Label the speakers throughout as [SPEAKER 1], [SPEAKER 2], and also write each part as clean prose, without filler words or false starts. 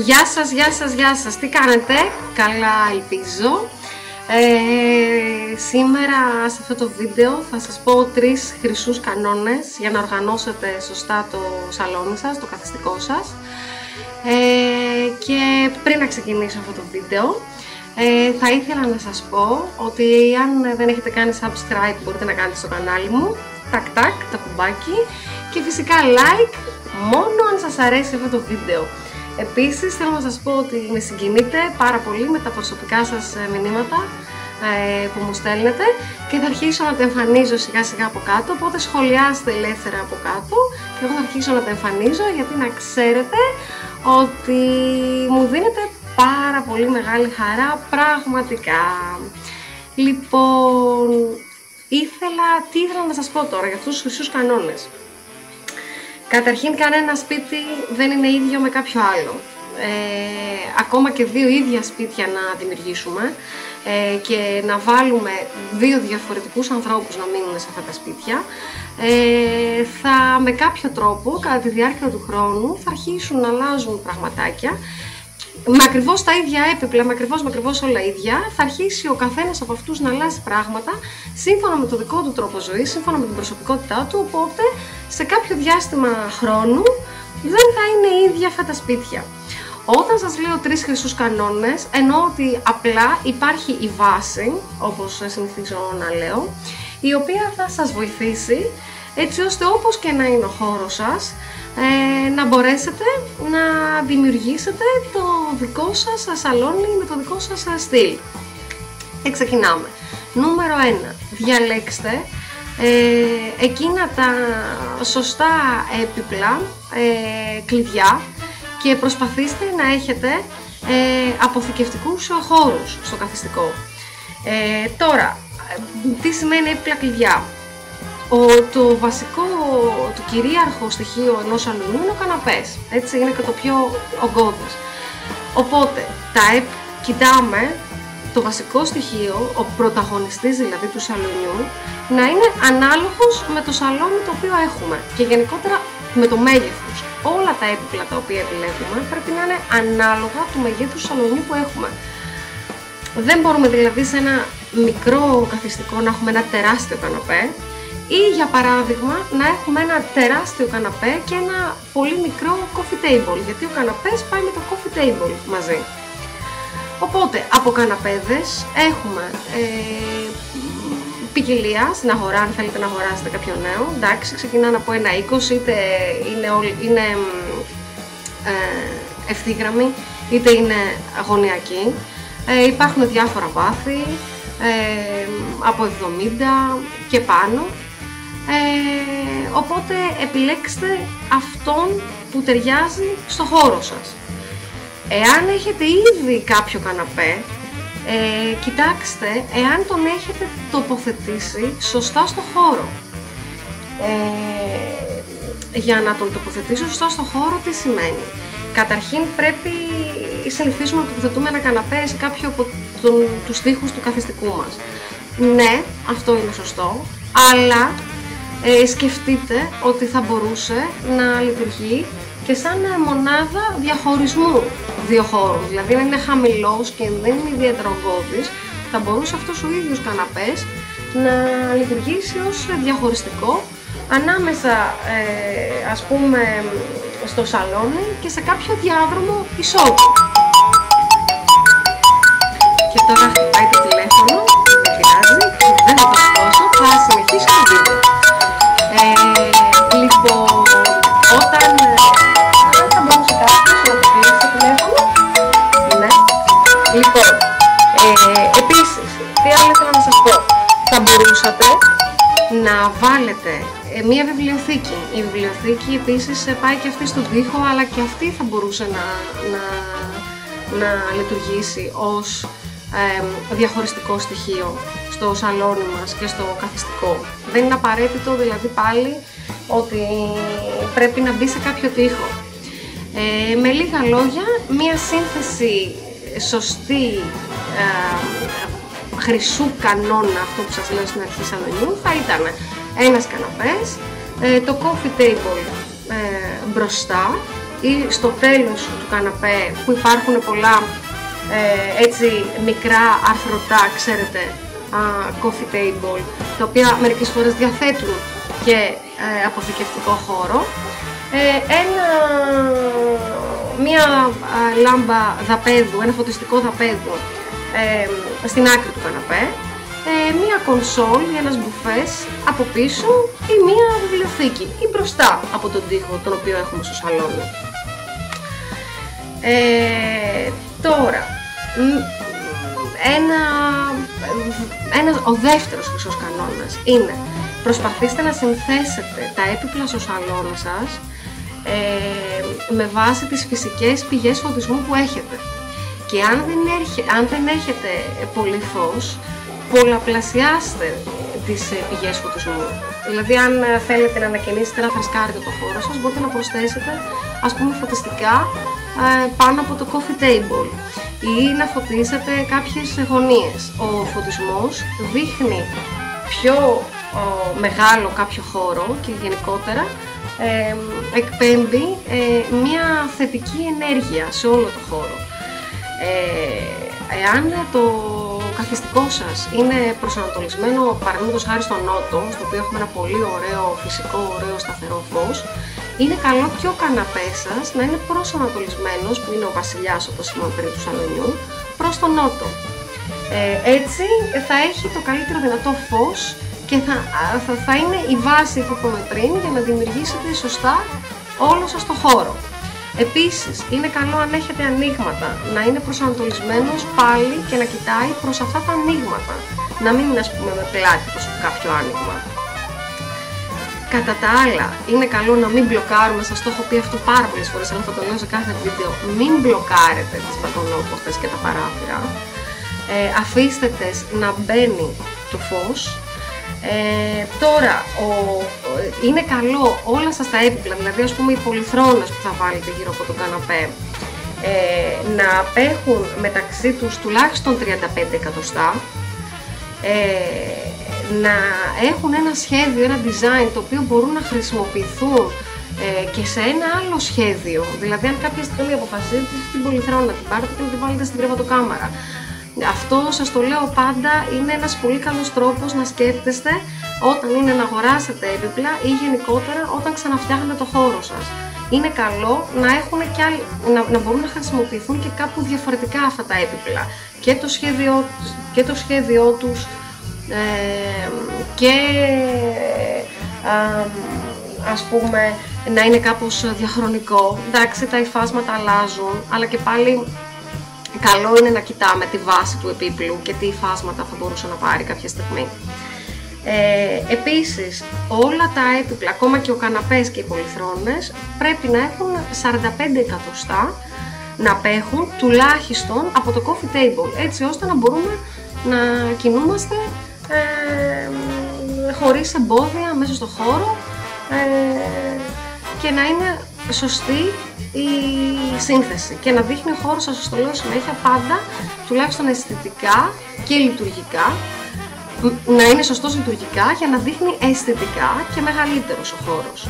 [SPEAKER 1] Γεια σας, γεια σας, γεια σας. Τι κάνετε? Καλά ελπίζω. Σήμερα σε αυτό το βίντεο θα σας πω 3 χρυσούς κανόνες για να οργανώσετε σωστά το σαλόνι σας, το καθιστικό σας. Και πριν να ξεκινήσω αυτό το βίντεο, θα ήθελα να σας πω ότι αν δεν έχετε κάνει subscribe μπορείτε να κάνετε στο κανάλι μου, τακ τακ, το κουμπάκι, και φυσικά like μόνο αν σας αρέσει αυτό το βίντεο. Επίσης θέλω να σας πω ότι με συγκινείτε πάρα πολύ με τα προσωπικά σας μηνύματα που μου στέλνετε και θα αρχίσω να τα εμφανίζω σιγά σιγά από κάτω, οπότε σχολιάστε ελεύθερα από κάτω και εγώ θα αρχίσω να τα εμφανίζω, γιατί να ξέρετε ότι μου δίνετε πάρα πολύ μεγάλη χαρά πραγματικά. Λοιπόν, τι ήθελα να σας πω τώρα για αυτούς τους χρυσούς κανόνες. Καταρχήν, κανένα σπίτι δεν είναι ίδιο με κάποιο άλλο. Ακόμα και 2 ίδια σπίτια να δημιουργήσουμε και να βάλουμε 2 διαφορετικούς ανθρώπους να μείνουν σε αυτά τα σπίτια, με κάποιο τρόπο κατά τη διάρκεια του χρόνου θα αρχίσουν να αλλάζουν πραγματάκια. Με ακριβώς τα ίδια έπιπλα, με ακριβώς όλα ίδια, θα αρχίσει ο καθένας από αυτούς να αλλάζει πράγματα σύμφωνα με το δικό του τρόπο ζωής, σύμφωνα με την προσωπικότητά του, οπότε σε κάποιο διάστημα χρόνου δεν θα είναι ίδια αυτά τα σπίτια. Όταν σας λέω 3 χρυσούς κανόνες, εννοώ ότι απλά υπάρχει η βάση, όπως συνηθίζω να λέω, η οποία θα σας βοηθήσει έτσι ώστε όπως και να είναι ο χώρος σας, να μπορέσετε να δημιουργήσετε το δικό σας σαλόνι με το δικό σας στυλ. Ξεκινάμε. Νούμερο 1. Διαλέξτε εκείνα τα σωστά έπιπλα, κλειδιά, και προσπαθήστε να έχετε αποθηκευτικούς χώρους στο καθιστικό. Τώρα, τι σημαίνει έπιπλα κλειδιά? Το βασικό, το κυρίαρχο στοιχείο ενός σαλονιού είναι ο καναπές, έτσι, είναι και το πιο ογκώδες. Οπότε, κοιτάμε το βασικό στοιχείο, ο πρωταγωνιστής δηλαδή του σαλονιού, να είναι ανάλογος με το σαλόνι το οποίο έχουμε και γενικότερα με το μέγεθος. Όλα τα έπιπλα τα οποία επιλέγουμε πρέπει να είναι ανάλογα του μεγέθους του σαλονιού που έχουμε. Δεν μπορούμε δηλαδή σε ένα μικρό καθιστικό να έχουμε ένα τεράστιο καναπέ, ή για παράδειγμα να έχουμε ένα τεράστιο καναπέ και ένα πολύ μικρό coffee table, γιατί ο καναπές πάει με το coffee table μαζί. Οπότε από καναπέδες έχουμε ποικιλία στην αγορά, αν θέλετε να αγοράσετε κάποιο νέο. Εντάξει, ξεκινάνε από ένα 20, είτε είναι ευθύγραμμοι, είτε είναι γωνιακοί. Υπάρχουν διάφορα βάθη, από 70 και πάνω. Οπότε επιλέξτε αυτόν που ταιριάζει στο χώρο σας. Εάν έχετε ήδη κάποιο καναπέ, κοιτάξτε εάν τον έχετε τοποθετήσει σωστά στο χώρο. Για να τον τοποθετήσω σωστά στο χώρο, τι σημαίνει? Καταρχήν συνηθίζουμε να τοποθετούμε ένα καναπέ σε κάποιο από τους τοίχους του καθιστικού μας. Ναι, αυτό είναι σωστό, αλλά σκεφτείτε ότι θα μπορούσε να λειτουργεί και σαν μονάδα διαχωρισμού 2 χώρων. Δηλαδή αν είναι χαμηλός και δεν είναι ιδιαίτερα ογκώδης, θα μπορούσε αυτός ο ίδιος καναπές να λειτουργήσει ως διαχωριστικό ανάμεσα ας πούμε στο σαλόνι και σε κάποιο διάδρομο εισόδου. Και τώρα χτυπάει το τηλέφωνο, δεν πειράζει, δεν θα το σηκώσω, θα συνεχίσω το βίντεο. Λοιπόν, όταν θα μπορούσε κάποιος να το κλείσει το τηλέφωνο. Ναι. Λοιπόν, επίσης, τι άλλο ήθελα να σας πω? Θα μπορούσατε να βάλετε μία βιβλιοθήκη. Η βιβλιοθήκη επίσης πάει και αυτή στον τοίχο, αλλά και αυτή θα μπορούσε να λειτουργήσει ως διαχωριστικό στοιχείο στο σαλόνι μας και στο καθιστικό. Δεν είναι απαραίτητο δηλαδή πάλι ότι πρέπει να μπει σε κάποιο τοίχο. Με λίγα λόγια, μία σύνθεση σωστή χρυσού κανόνα, αυτό που σας λέω στην αρχή σαλονιού, θα ήταν ένας καναπές, το coffee table μπροστά ή στο τέλος του καναπέ που υπάρχουν πολλά έτσι μικρά αρθρωτά, ξέρετε, coffee table, τα οποία μερικές φορές διαθέτουν και αποθηκευτικό χώρο. Μία λάμπα δαπέδου, ένα φωτιστικό δαπέδου στην άκρη του καναπέ, μία κονσόλ ή ένας μπουφές από πίσω ή μία βιβλιοθήκη ή μπροστά από τον τοίχο τον οποίο έχουμε στο σαλόνι. Τώρα, ο δεύτερος χρυσός κανόνας είναι: προσπαθήστε να συνθέσετε τα έπιπλα στο σαλόνι σας με βάση τις φυσικές πηγές φωτισμού που έχετε. Και αν δεν έχετε πολύ φως, πολλαπλασιάστε τις πηγές φωτισμού. Δηλαδή, αν θέλετε να ανακαινήσετε, να φρεσκάρετε το χώρο σας, μπορείτε να προσθέσετε, ας πούμε, φωτιστικά πάνω από το coffee table ή να φωτίσετε κάποιες γωνίες. Ο φωτισμός δείχνει πιο μεγάλο κάποιο χώρο και γενικότερα εκπέμπει μια θετική ενέργεια σε όλο το χώρο. Εάν το καθιστικό σας είναι προσανατολισμένο, παραδείγματος χάρη στο νότο, στο οποίο έχουμε ένα πολύ ωραίο φυσικό, ωραίο σταθερό φως, είναι καλό και ο καναπές σας να είναι προσανατολισμένος, που είναι ο βασιλιάς, όπως είπαμε πριν, του σαλονιού, προς τον νότο. Έτσι θα έχει το καλύτερο δυνατό φως και θα είναι η βάση που είπαμε πριν για να δημιουργήσετε σωστά όλο σας το χώρο. Επίσης, είναι καλό αν έχετε ανοίγματα να είναι προσανατολισμένος πάλι και να κοιτάει προς αυτά τα ανοίγματα. Να μην είναι, ας πούμε, με πλάτη προς κάποιο άνοιγμα. Κατά τα άλλα, είναι καλό να μην μπλοκάρουμε, σας το έχω πει αυτό πάρα πολλές φορές, αλλά θα το λέω σε κάθε βίντεο, μην μπλοκάρετε τις μπαλκονόπορτες και τα παράθυρα. Αφήστε τες να μπαίνει το φως. Τώρα, είναι καλό όλα σας τα έπιπλα, δηλαδή ας πούμε οι πολυθρόνες που θα βάλετε γύρω από τον καναπέ, να απέχουν μεταξύ τους τουλάχιστον 35 εκατοστά, να έχουν ένα σχέδιο, ένα design το οποίο μπορούν να χρησιμοποιηθούν και σε ένα άλλο σχέδιο. Δηλαδή, αν κάποια στιγμή αποφασίσετε την πολυθρόνα να την πάρετε και να την βάλετε στην κρεβατοκάμαρα. Αυτό, σας το λέω πάντα, είναι ένας πολύ καλός τρόπος να σκέφτεστε όταν είναι να αγοράσετε έπιπλα ή γενικότερα όταν ξαναφτιάχνετε το χώρο σας. Είναι καλό να έχουν να μπορούν να χρησιμοποιηθούν και κάπου διαφορετικά αυτά τα έπιπλα. Και το σχέδιό τους και ας πούμε να είναι κάπως διαχρονικό. Εντάξει, τα υφάσματα αλλάζουν, αλλά και πάλι καλό είναι να κοιτάμε τη βάση του επίπλου και τι υφάσματα θα μπορούσε να πάρει κάποια στιγμή. Επίσης, όλα τα έπιπλα, ακόμα και ο καναπές και οι πολυθρόνες, πρέπει να έχουν 45 εκατοστά να απέχουν τουλάχιστον από το coffee table, έτσι ώστε να μπορούμε να κινούμαστε χωρίς εμπόδια μέσα στο χώρο και να είναι σωστή η σύνθεση και να δείχνει ο χώρος, σας το λέω συνέχεια, πάντα τουλάχιστον αισθητικά και λειτουργικά, να είναι σωστός λειτουργικά για να δείχνει αισθητικά και μεγαλύτερος ο χώρος.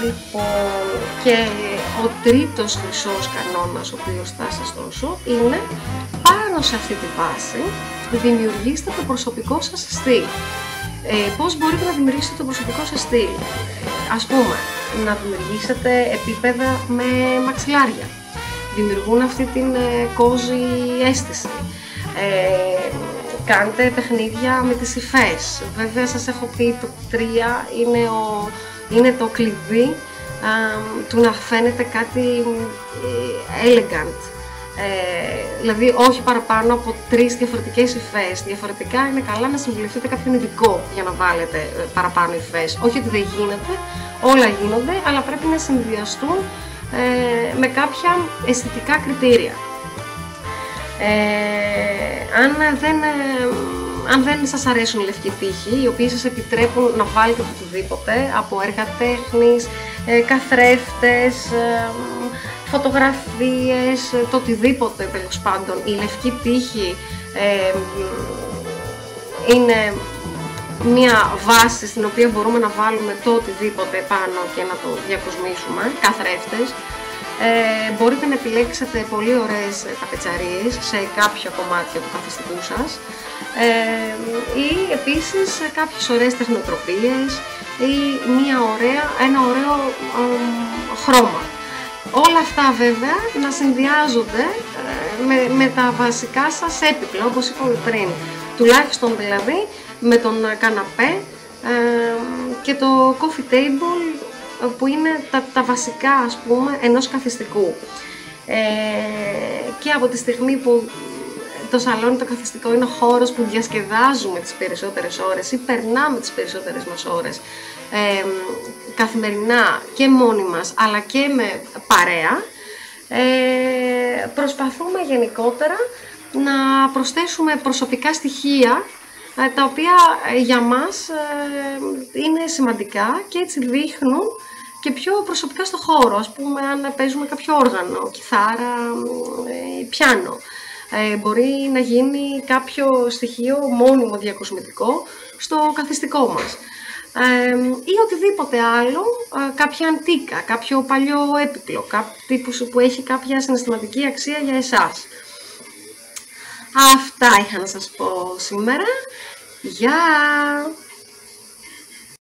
[SPEAKER 1] Λοιπόν, και ο τρίτος χρυσός κανόνας, ο οποίος θα σας δώσω, είναι πάνω σε αυτή τη βάση δημιουργήστε το προσωπικό σας στυλ. Πώς μπορείτε να δημιουργήσετε το προσωπικό σας στυλ? Ας πούμε, να δημιουργήσετε επίπεδα με μαξιλάρια. Δημιουργούν αυτή την κόζη αίσθηση. Κάντε παιχνίδια με τις υφές. Βέβαια, σας έχω πει, το 3 είναι το κλειδί του να φαίνεται κάτι elegant. Δηλαδή όχι παραπάνω από 3 διαφορετικές υφές. Διαφορετικά είναι καλά να συμβουλευτείτε κάποιον ειδικό για να βάλετε παραπάνω υφές. Όχι ότι δεν γίνεται, όλα γίνονται, αλλά πρέπει να συνδυαστούν με κάποια αισθητικά κριτήρια. Αν δεν σας αρέσουν οι λευκοί τοίχοι, οι οποίοι σας επιτρέπουν να βάλετε οτιδήποτε από έργα τέχνης, καθρέφτες, φωτογραφίες, το οτιδήποτε τέλος πάντων, η λευκή τοίχη είναι μια βάση στην οποία μπορούμε να βάλουμε το οτιδήποτε πάνω και να το διακοσμήσουμε, καθρέφτες. Μπορείτε να επιλέξετε πολύ ωραίες ταπετσαρίες σε κάποια κομμάτια του καθιστικού σας ή επίσης κάποιες ωραίες τεχνοτροπίες ή ένα ωραίο χρώμα. Όλα αυτά βέβαια να συνδυάζονται με τα βασικά σας έπιπλα, όπως είπαμε πριν, τουλάχιστον δηλαδή με τον καναπέ και το coffee table, που είναι τα βασικά, ας πούμε, ενός καθιστικού. Και από τη στιγμή που το σαλόνι, το καθιστικό, είναι ο χώρος που διασκεδάζουμε τις περισσότερες ώρες ή περνάμε τις περισσότερες μας ώρες καθημερινά και μόνοι μας, αλλά και με παρέα, προσπαθούμε γενικότερα να προσθέσουμε προσωπικά στοιχεία τα οποία για μας είναι σημαντικά και έτσι δείχνουν και πιο προσωπικά στο χώρο. Ας πούμε, αν παίζουμε κάποιο όργανο, κιθάρα, πιάνο, μπορεί να γίνει κάποιο στοιχείο μόνιμο διακοσμητικό στο καθιστικό μας, ή οτιδήποτε άλλο, κάποια αντίκα, κάποιο παλιό έπιπλο, κάτι που έχει κάποια συναισθηματική αξία για εσάς. Αυτά είχα να σας πω σήμερα. Γεια!